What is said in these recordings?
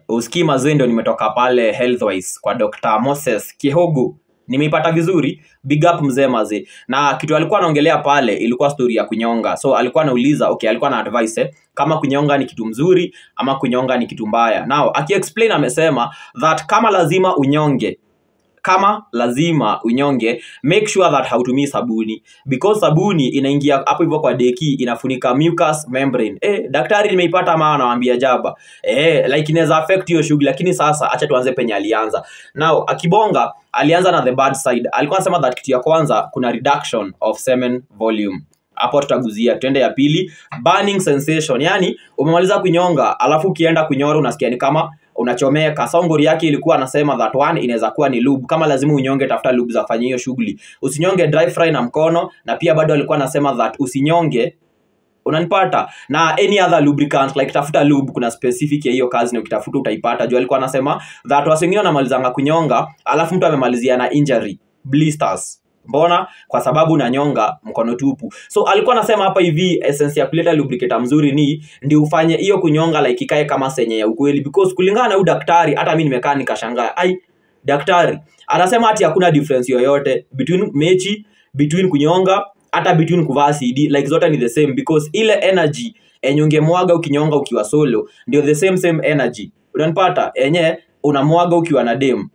Usikii mazee, ndio nimetoka pale Healthwise kwa Dr. Moses Kihogu. Nimeipata vizuri, big up mzee mazee. Na kitu alikuwa anaongelea pale ilikuwa story ya kunyonga. So alikuwa anauliza, alikuwa na advice kama kunyonga ni kitu mzuri ama kunyonga ni kitu mbaya. Now aki-explain amesema that kama lazima unyonge, make sure that hautumii sabuni, because sabuni inaingia hapo hivyo kwa deki, inafunika mucous membrane. Daktari nimeipata ama anawaambia jaba. Like inaweza affect hiyo shughuli, lakini sasa acha tuanze penye alianza. Now akibonga alianza na the bad side. Alikuwa anasema that kitu ya kwanza kuna reduction of semen volume. Hapo tutaguzia. Twende ya pili, burning sensation. Yani umemaliza kunyonga alafu ukienda kunyora unasikia ni kama unachomeka. Songori yake ilikuwa anasema that one inaweza kuwa ni lube. Kama lazima unyonge, tafuta lube za kufanya hiyo shughuli. Usinyonge dry fry na mkono. Na pia bado alikuwa anasema that usinyonge, unanipata, na any other lubricant, like tafuta lube, kuna specific ya hiyo kazi na ukitafuta utaipata. Juu alikuwa anasema that watu wengine wanamalizanga kunyonga alafu mtu amemalizia na injury, blisters. Mbona? Kwa sababu unanyonga mkono tupu. So alikuwa anasema hapa hivi essence ya kuleta lubricator mzuri ni ndio ufanye hiyo kunyonga like ikae kama senye ya ukweli, because kulingana na huyu daktari, hata mimi nimekaa nikashangaa. Daktari anasema hati hakuna difference yoyote between mechi, between kunyonga, hata between kuvaa CD, like zote ni the same, because ile energy enye ungemwaga ukinyonga ukiwa solo ndio the same energy. Unanipata? Enye unamwaga ukiwa na dem.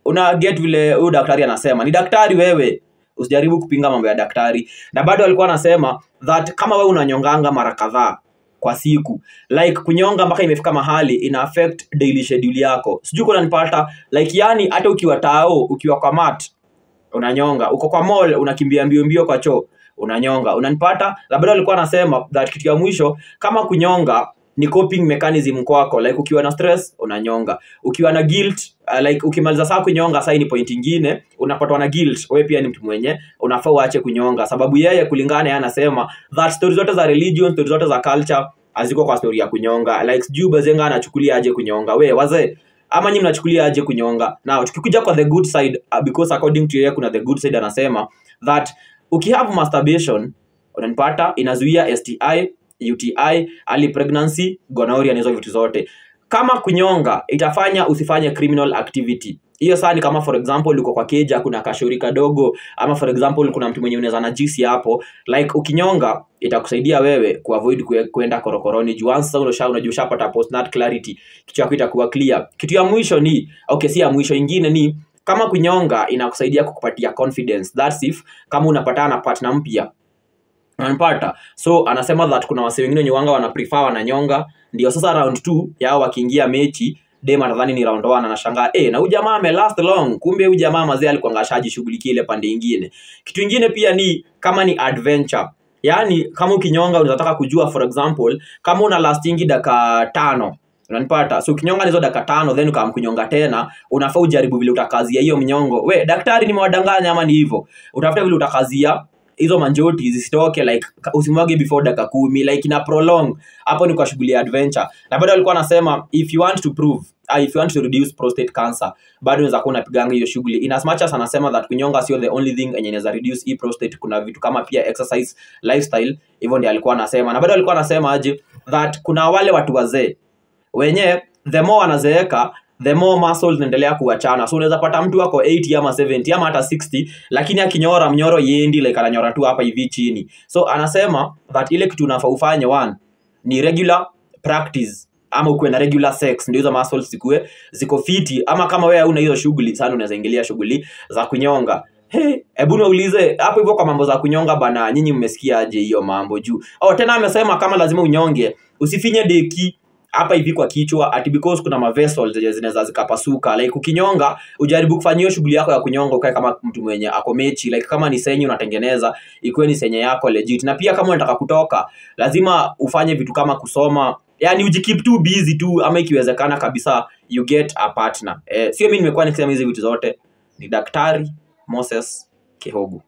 Una get vile huyu daktari anasema. Ni daktari wewe, usijaribu kupinga mambo ya daktari. Na bado alikuwa anasema that kama wewe unanyonganga mara kadhaa kwa siku, like kunyonga mpaka imefika mahali ina affect daily schedule yako. Sijui kuna nipata, like yani hata ukiwa tao, ukiwa kwa mat unanyonga, uko kwa mall unakimbia mbio kwa choo unanyonga, unanipata. Na bado alikuwa anasema that kitu ya mwisho, kama kunyonga ni coping mechanism kwako, like ukiwa na stress unanyonga, ukiwa na guilt, like ukimaliza saa kunyonga, saa ni point nyingine unapatwa na guilt, wewe pia ni mtu mwenye unafaa uache kunyonga. Sababu yeye kulingana yeye anasema that stories zote za religion, stories zote za culture haziko kwa story ya kunyonga. Like juu Bazenga anachukulia aje kunyonga, we wazee ama nyinyi mnachukulia aje kunyonga? Now tukikuja kwa the good side, because according to yeye kuna the good side, anasema that ukihave masturbation, unanipata, inazuia STI, UTI, early pregnancy, gonorrhea na hizo vitu zote. Kama kunyonga itafanya usifanye criminal activity, hiyo saa ni kama for example uko kwa keja kuna kashuri kadogo, ama for example kuna mtu mwenye unaweza najisi hapo, like ukinyonga itakusaidia wewe kuavoid kuenda korokoroni. Juu sasa unajua ushapata postnat clarity, kitu yako itakuwa clear. Kitu ya mwisho ni si ya mwisho, ingine ni kama kunyonga inakusaidia kukupatia confidence. That's if kama unapatana na partner mpya, unanipata. So anasema that kuna wase wengine wenye wanga wana prefer wananyonga, ndio sasa round 2 yao wakiingia mechi dem atadhani ni round 1, anashangaa na huyu jamaa ame last long, kumbe huyu jamaa mazee alikuwa ngashaji shughuliki ile pande nyingine. Kitu kingine pia ni kama ni adventure, yani kama ukinyonga unataka kujua for example kama una lastingi dakika 5, unanipata. So ukinyonga hizo dakika 5 then ukamkunyonga tena, unafaa ujaribu vile utakazia hiyo mnyongo. We daktari nimewadanganya ama ni hivyo? Utafuta vile utakazia hizo manjoti zisitoke, like usimwage before dakika 10, like ina prolong. Hapo ni kwa shughuli ya adventure. Na bado alikuwa anasema if you want to reduce prostate cancer, bado unaweza kuwa unapiganga hiyo shughuli. In as much as anasema that kunyonga sio the only thing yenye inaweza reduce prostate, kuna vitu kama pia exercise, lifestyle, hivyo ndio alikuwa anasema. Na bado alikuwa anasema aje that kuna wale watu wazee wenye the more anazeeka the more muscles zinaendelea kuachana. So unaweza pata mtu wako 80 ama 70 ama hata 60, lakini akinyora mnyoro yendi like ananyora tu hapa hivi chini. So anasema that ile kitu unafaa ufanye one ni regular practice, ama ukuwe na regular sex, ndio hizo muscles ziko fiti. Ama kama wewe una hizo shughuli sana, unaweza ingilia shughuli za kunyonga. Hebu niulize hapo hivyo kwa mambo za kunyonga bana, nyinyi mmesikia aje hiyo mambo juu? Tena amesema kama lazima unyonge, usifinye deki hapa hivi kwa kichwa ati because kuna ma vessels zinaweza zikapasuka. Like ukinyonga ujaribu kufanya hiyo shughuli yako ya kunyonga ukae kama mtu mwenye ako mechi, like kama ni senye unatengeneza ikuwe ni senye yako legit. Na pia kama unataka kutoka lazima ufanye vitu kama kusoma, yani ujikeep too busy tu, ama ikiwezekana kabisa you get a partner. Sio mimi nimekuwa nikisema hizi vitu zote, ni Daktari Moses Kihogu.